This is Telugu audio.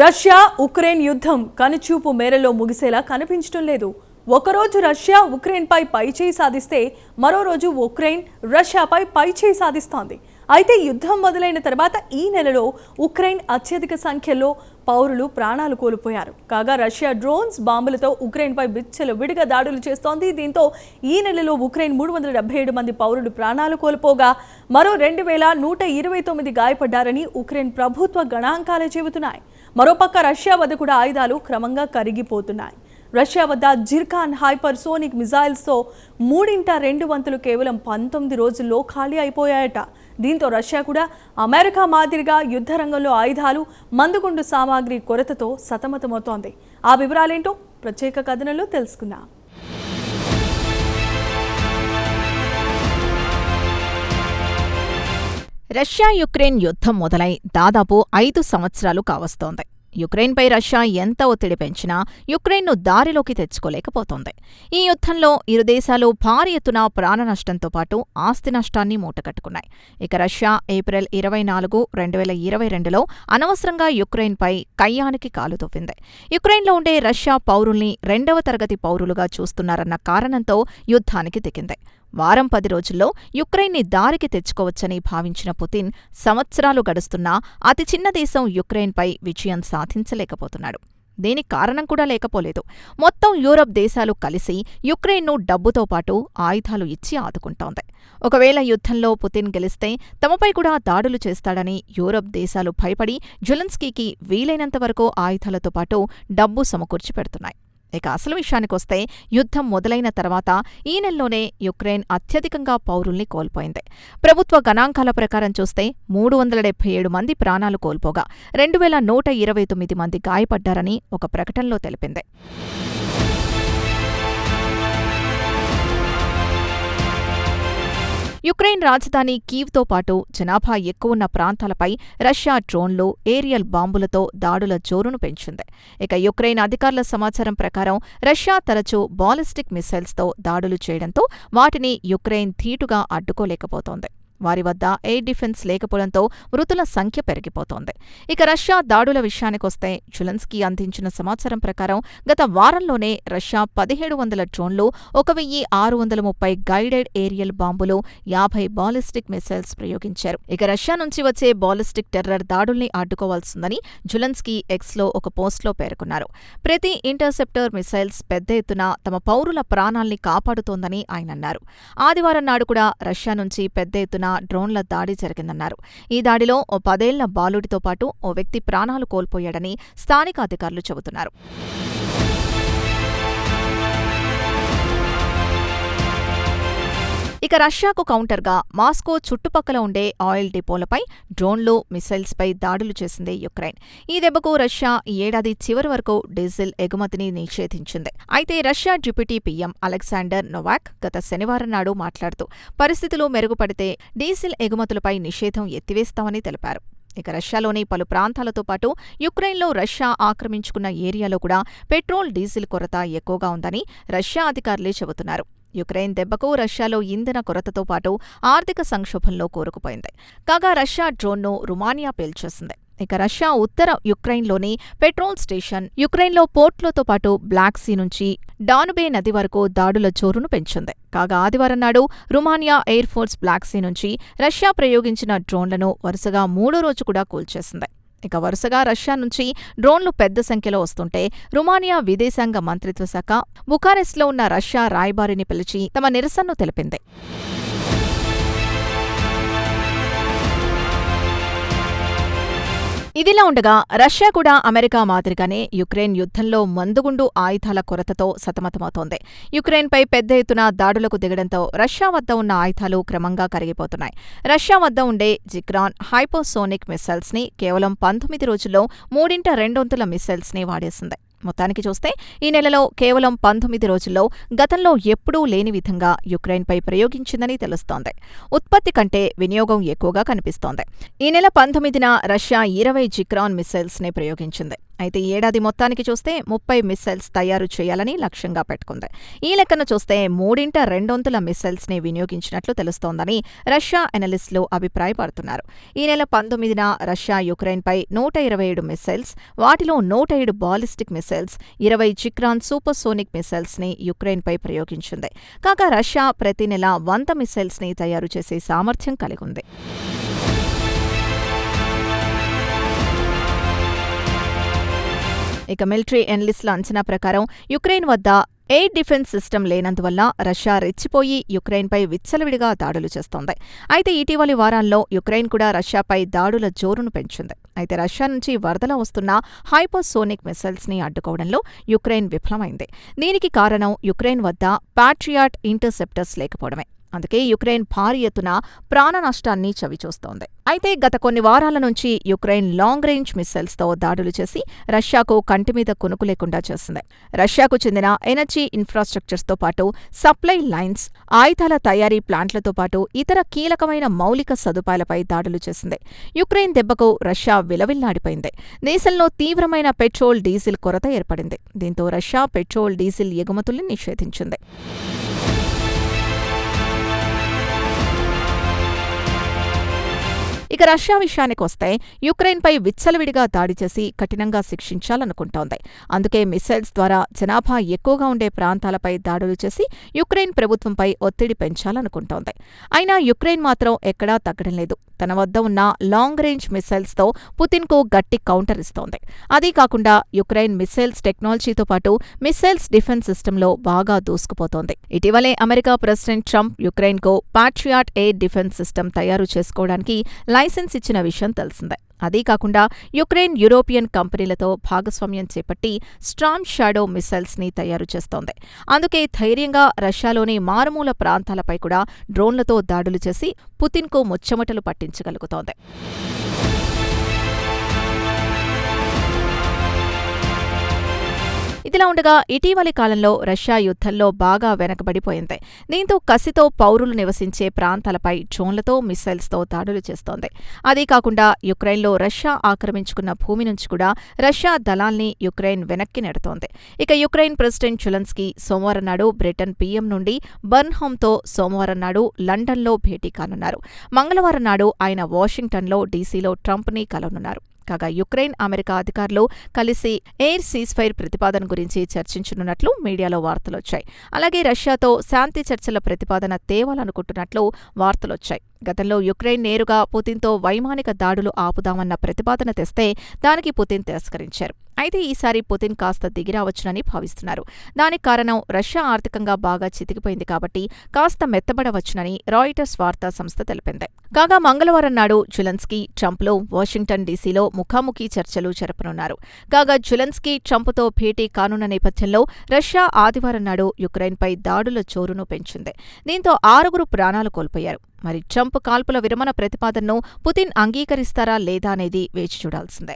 రష్యా ఉక్రెయిన్ యుద్ధం కనుచూపు మేరలో ముగిసేలా కనిపించడం లేదు. ఒకరోజు రష్యా ఉక్రెయిన్పై పైచేయి సాధిస్తే మరో రోజు ఉక్రెయిన్ రష్యాపై పైచేయి సాధిస్తోంది. అయితే యుద్ధం మొదలైన తర్వాత ఈ నెలలో ఉక్రెయిన్ అత్యధిక సంఖ్యలో పౌరులు ప్రాణాలు కోల్పోయారు. కాగా రష్యా డ్రోన్స్ బాంబులతో ఉక్రెయిన్పై విచ్చలవిడిగా దాడులు చేస్తోంది. దీంతో ఈ నెలలో ఉక్రెయిన్ 377 మంది పౌరులు ప్రాణాలు కోల్పోగా మరో 2129 గాయపడ్డారని ఉక్రెయిన్ ప్రభుత్వ గణాంకాలే చెబుతున్నాయి. మరోపక్క రష్యా వద్ద కూడా ఆయుధాలు క్రమంగా కరిగిపోతున్నాయి. రష్యా వద్ద జిర్కాన్ హైపర్సోనిక్ మిజైల్స్తో 3/2 వంతులు కేవలం 19 రోజుల్లో ఖాళీ అయిపోయాయట. దీంతో రష్యా కూడా అమెరికా మాదిరిగా యుద్ధ రంగంలో ఆయుధాలు, మందుగుండు సామాగ్రి కొరతతో సతమతమవుతోంది. ఆ వివరాలేంటో ప్రత్యేక కథనంలో తెలుసుకుందాం. రష్యా యుక్రెయిన్ యుద్ధం మొదలై దాదాపు 5 సంవత్సరాలు కావస్తోంది. యుక్రెయిన్పై రష్యా ఎంత ఒత్తిడి పెంచినా యుక్రెయిన్ను దారిలోకి తెచ్చుకోలేకపోతోంది. ఈ యుద్ధంలో ఇరు దేశాలు భారీ ఎత్తున ప్రాణ నష్టంతో పాటు ఆస్తి నష్టాన్ని మూటకట్టుకున్నాయి. ఇక రష్యా ఏప్రిల్ 24, 2022లో అనవసరంగా యుక్రెయిన్పై కయ్యానికి కాలు తొవ్వింది. యుక్రెయిన్లో ఉండే రష్యా పౌరుల్ని 2వ తరగతి పౌరులుగా చూస్తున్నారన్న కారణంతో యుద్ధానికి దిగింది. వారం 10 రోజుల్లో యుక్రెయిన్ని దారికి తెచ్చుకోవచ్చని భావించిన పుతిన్ సంవత్సరాలు గడుస్తున్నా అతి చిన్న దేశం యుక్రెయిన్పై విజయం సాధించలేకపోతున్నాడు. దీనికి కారణం కూడా లేకపోలేదు. మొత్తం యూరప్ దేశాలు కలిసి యుక్రెయిన్ను డబ్బుతో పాటు ఆయుధాలు ఇచ్చి ఆదుకుంటోంది. ఒకవేళ యుద్ధంలో పుతిన్ గెలిస్తే తమపై కూడా దాడులు చేస్తాడని యూరప్ దేశాలు భయపడి జెలెన్స్కీకి వీలైనంతవరకు ఆయుధాలతో పాటు డబ్బు సమకూర్చి పెడుతున్నాయి. ఇక అసలు విషయానికొస్తే యుద్ధం మొదలైన తర్వాత ఈ నెలలోనే యుక్రెయిన్ అత్యధికంగా పౌరుల్ని కోల్పోయింది. ప్రభుత్వ గణాంకాల ప్రకారం చూస్తే 377 మంది ప్రాణాలు కోల్పోగా 2129 మంది గాయపడ్డారని ఒక ప్రకటనలో తెలిపింది. యుక్రెయిన్ రాజధాని కీవ్తో పాటు జనాభా ఎక్కువున్న ప్రాంతాలపై రష్యా డ్రోన్లు, ఏరియల్ బాంబులతో దాడుల జోరును పెంచింది. ఇక యుక్రెయిన్ అధికారుల సమాచారం ప్రకారం రష్యా తరచూ బాలిస్టిక్ మిసైల్స్తో దాడులు చేయడంతో వాటిని యుక్రెయిన్ ధీటుగా అడ్డుకోలేకపోతోంది. వారి వద్ద ఎయిర్ డిఫెన్స్ లేకపోవడంతో మృతుల సంఖ్య పెరిగిపోతోంది. ఇక రష్యా దాడుల విషయానికొస్తే జెలెన్స్కీ అందించిన సమాచారం ప్రకారం గత వారంలోనే రష్యా 1700 డ్రోన్లు, 1630 గైడెడ్ ఏరియల్ బాంబులు, 50 బాలిస్టిక్ మిసైల్స్ ప్రయోగించారు. ఇక రష్యా నుంచి వచ్చే బాలిస్టిక్ టెర్రర్ దాడుల్ని అడ్డుకోవాల్సిందని జెలెన్స్కీ ఎక్స్లో ఒక పోస్ట్లో పేర్కొన్నారు. ప్రతి ఇంటర్సెప్టర్ మిసైల్స్ పెద్ద ఎత్తున తమ పౌరుల ప్రాణాల్ని కాపాడుతోందని ఆయన అన్నారు. ఆదివారం నాడు కూడా రష్యా నుంచి పెద్ద ఎత్తున డ్రోన్ల దాడి జరిగిందన్నారు. ఈ దాడిలో ఓ 10 ఏళ్ల బాలుడితో పాటు ఓ వ్యక్తి ప్రాణాలు కోల్పోయాడని స్థానిక అధికారులు చెబుతున్నారు. ఇక రష్యాకు కౌంటర్గా మాస్కో చుట్టుపక్కల ఉండే ఆయిల్ డిపోలపై డ్రోన్లు, మిసైల్స్పై దాడులు చేసింది యుక్రెయిన్. ఈ దెబ్బకు రష్యా ఈ ఏడాది చివరి వరకు డీజిల్ ఎగుమతిని నిషేధించింది. అయితే Russia deputy PM Alexander Novak గత శనివారం నాడు మాట్లాడుతూ పరిస్థితులు మెరుగుపడితే డీజిల్ ఎగుమతులపై నిషేధం ఎత్తివేస్తామని తెలిపారు. ఇక రష్యాలోని పలు ప్రాంతాలతో పాటు యుక్రెయిన్లో రష్యా ఆక్రమించుకున్న ఏరియాలో కూడా పెట్రోల్, డీజిల్ కొరత ఎక్కువగా ఉందని రష్యా అధికారులే చెబుతున్నారు. యుక్రెయిన్ దెబ్బకు రష్యాలో ఇంధన కొరతతో పాటు ఆర్థిక సంక్షోభంలో కూరుకుపోయింది. కాగా రష్యా డ్రోన్ను రుమానియా పేల్చేసింది. ఇక రష్యా ఉత్తర యుక్రెయిన్లోని పెట్రోల్ స్టేషన్, యుక్రెయిన్లో పోర్ట్లతో పాటు బ్లాక్ సీ నుంచి డానుబే నది వరకు దాడుల జోరును పెంచింది. కాగా ఆదివారం నాడు రుమానియా ఎయిర్ ఫోర్స్ బ్లాక్ సీ నుంచి రష్యా ప్రయోగించిన డ్రోన్లను వరుసగా 3వ రోజు కూడా కూల్చేసింది. ఇక వరుసగా రష్యా నుంచి డ్రోన్లు పెద్ద సంఖ్యలో వస్తుంటే రుమానియా విదేశాంగ మంత్రిత్వ శాఖ బుకారెస్ట్లో ఉన్న రష్యా రాయబారిని పిలిచి తమ నిరసనను తెలిపింది. ఇదిలా ఉండగా రష్యా కూడా అమెరికా మాదిరిగానే యుక్రెయిన్ యుద్ధంలో మందుగుండు ఆయుధాల కొరతతో సతమతమవుతోంది. యుక్రెయిన్పై పెద్ద ఎత్తున దాడులకు దిగడంతో రష్యా వద్ద ఉన్న ఆయుధాలు క్రమంగా కరిగిపోతున్నాయి. రష్యా వద్ద ఉండే జిగ్రాన్ హైపోసోనిక్ మిసైల్స్ని కేవలం 19 రోజుల్లో 3/2 వంతుల మిసైల్స్ని వాడేసింది. మొత్తానికి చూస్తే ఈ నెలలో కేవలం 19 రోజుల్లో గతంలో ఎప్పుడూ లేని విధంగా యుక్రెయిన్పై ప్రయోగించిందని తెలుస్తోంది. ఉత్పత్తి కంటే వినియోగం ఎక్కువగా కనిపిస్తోంది. ఈ నెల 19న రష్యా 20 జిగ్రాన్ మిసైల్స్ని ప్రయోగించింది. అయితే ఈ ఏడాది మొత్తానికి చూస్తే 30 మిస్సైల్స్ తయారు చేయాలని లక్ష్యంగా పెట్టుకుంది. ఈ లెక్కన చూస్తే 2/3 మిస్సైల్స్ ని వినియోగించినట్లు తెలుస్తోందని రష్యా ఎనలిస్టులు అభిప్రాయపడుతున్నారు. ఈ నెల 19న రష్యా యుక్రెయిన్పై 127 మిస్సైల్స్, వాటిలో 107 బాలిస్టిక్ మిస్సైల్స్, 20 జిక్రాన్ సూపర్సోనిక్ మిస్సైల్స్ ని యుక్రెయిన్పై ప్రయోగించింది. కాగా రష్యా ప్రతి నెల 100 మిస్సైల్స్ ని తయారు చేసే సామర్థ్యం కలిగి ఉంది. ఇక మిలిటరీ ఎనలిస్టుల అంచనా ప్రకారం యుక్రెయిన్ వద్ద ఎయిర్ డిఫెన్స్ సిస్టమ్ లేనందువల్ల రష్యా రెచ్చిపోయి యుక్రెయిన్పై విచ్చలవిడిగా దాడులు చేస్తోంది. అయితే ఇటీవలి వారాల్లో యుక్రెయిన్ కూడా రష్యాపై దాడుల జోరును పెంచింది. అయితే రష్యా నుంచి వరదలా వస్తున్న హైపర్సోనిక్ మిసైల్స్ ని అడ్డుకోవడంలో యుక్రెయిన్ విఫలమైంది. దీనికి కారణం యుక్రెయిన్ వద్ద పాట్రియాట్ ఇంటర్సెప్టర్స్ లేకపోవడమే. అందుకే యుక్రెయిన్ భారీ ఎత్తున ప్రాణ నష్టాన్ని చవిచూస్తోంది. అయితే గత కొన్ని వారాల నుంచి యుక్రెయిన్ లాంగ్ రేంజ్ మిస్సైల్స్తో దాడులు చేసి రష్యాకు కంటిమీద కునుకు లేకుండా చేసింది. రష్యాకు చెందిన ఎనర్జీ ఇన్ఫ్రాస్ట్రక్చర్స్తో పాటు సప్లై లైన్స్, ఆయుధాల తయారీ ప్లాంట్లతో పాటు ఇతర కీలకమైన మౌలిక సదుపాయాలపై దాడులు చేసింది. యుక్రెయిన్ దెబ్బకు రష్యా విలవిల్లాడిపోయింది. దేశంలో తీవ్రమైన పెట్రోల్, డీజిల్ కొరత ఏర్పడింది. దీంతో రష్యా పెట్రోల్, డీజిల్ ఎగుమతుల్ని నిషేధించింది. ఇక రష్యా విషయానికొస్తే యుక్రెయిన్పై విచ్చలవిడిగా దాడి చేసి కఠినంగా శిక్షించాలనుకుంటోంది. అందుకే మిస్సైల్స్ ద్వారా జనాభా ఎక్కువగా ఉండే ప్రాంతాలపై దాడులు చేసి యుక్రెయిన్ ప్రభుత్వంపై ఒత్తిడి పెంచాలనుకుంటోంది. అయినా యుక్రెయిన్ మాత్రం ఎక్కడా తగ్గడం లేదు. తన వద్ద ఉన్న లాంగ్ రేంజ్ మిస్సైల్స్తో పుతిన్కు గట్టి కౌంటర్ ఇస్తోంది. అదీ కాకుండా యుక్రెయిన్ మిస్సైల్స్ టెక్నాలజీతో పాటు మిస్సైల్స్ డిఫెన్స్ సిస్టంలో బాగా దూసుకుపోతోంది. ఇటీవలే అమెరికా ప్రెసిడెంట్ ట్రంప్ యుక్రెయిన్కు పాట్రియాట్ ఎయిర్ డిఫెన్స్ సిస్టమ్ తయారు చేసుకోవడానికి లైసెన్స్ ఇచ్చిన విషయం తెలిసిందే. అదీ కాకుండా యుక్రెయిన్ యూరోపియన్ కంపెనీలతో భాగస్వామ్యం చేపట్టి స్టార్మ్ షాడో మిసైల్స్ ని తయారు చేస్తోంది. అందుకే ధైర్యంగా రష్యాలోని మారుమూల ప్రాంతాలపై కూడా డ్రోన్లతో దాడులు చేసి పుతిన్కు ముచ్చమటలు పట్టించగలుగుతోంది. ఇదిలా ఉండగా ఇటీవలి కాలంలో రష్యా యుద్ధంలో బాగా వెనకబడిపోయింది. దీంతో కసితో పౌరులు నివసించే ప్రాంతాలపై డ్రోన్లతో, మిస్సైల్స్తో దాడులు చేస్తోంది. అదీ కాకుండా యుక్రెయిన్లో రష్యా ఆక్రమించుకున్న భూమి నుంచి కూడా రష్యా దళాల్ని యుక్రెయిన్ వెనక్కి నెడుతోంది. ఇక యుక్రెయిన్ ప్రెసిడెంట్ జెలెన్స్కీ సోమవారం నాడు బ్రిటన్ పీఎం నుండి బర్న్హోమ్తో సోమవారం నాడు లండన్లో భేటీ కానున్నారు. మంగళవారం నాడు ఆయన వాషింగ్టన్లో, డీసీలో ట్రంప్ని కలవనున్నారు. కాగా యుక్రెయిన్, అమెరికా అధికారులు కలిసి ఎయిర్ సీజ్ఫైర్ ప్రతిపాదన గురించి చర్చించనున్నట్లు మీడియాలో వార్తలొచ్చాయి. అలాగే రష్యాతో శాంతి చర్చల ప్రతిపాదన తేవాలనుకుంటున్నట్లు వార్తలొచ్చాయి. గతంలో యుక్రెయిన్ నేరుగా పుతిన్తో వైమానిక దాడులు ఆపుదామన్న ప్రతిపాదన తెస్తే దానికి పుతిన్ తిరస్కరించారు. అయితే ఈసారి పుతిన్ కాస్త దిగిరావచ్చునని భావిస్తున్నారు. దానికి కారణం రష్యా ఆర్థికంగా బాగా చితికిపోయింది కాబట్టి కాస్త మెత్తబడవచ్చునని రాయిటర్స్ వార్తా సంస్థ తెలిపింది. కాగా మంగళవారం నాడు జెలెన్స్కీ, ట్రంప్లో వాషింగ్టన్ డీసీలో ముఖాముఖి చర్చలు జరపనున్నారు. కాగా జెలెన్స్కీ, ట్రంప్తో భేటీ కానున్న నేపథ్యంలో రష్యా ఆదివారం నాడు యుక్రెయిన్పై దాడుల జోరును పెంచింది. దీంతో 6 ప్రాణాలు కోల్పోయారు. మరి ట్రంప్ కాల్పుల విరమణ ప్రతిపాదనను పుతిన్ అంగీకరిస్తారా లేదా అనేది వేచి చూడాల్సిందే.